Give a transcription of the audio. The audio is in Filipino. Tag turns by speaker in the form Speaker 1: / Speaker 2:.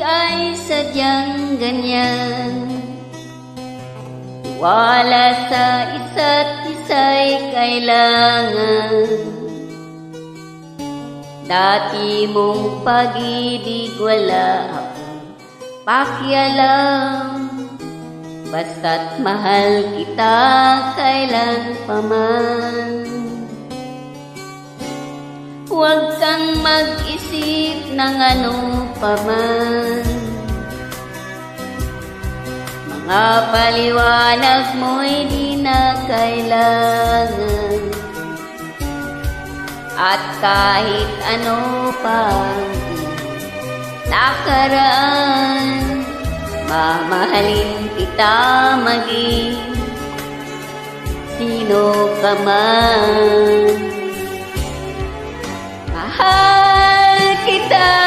Speaker 1: ay sadyang ganyan. Wala sa isa't isa'y kailangan. Dati mong pag-ibig wala akong pakialam. Basta't mahal kita kailan pa man. Huwag kang mag-isip ng ano pa man. Mga paliwanag mo'y di na kailangan. At kahit ano pang nakaraan, mamahalin kita maging sino ka man. Mahal kita.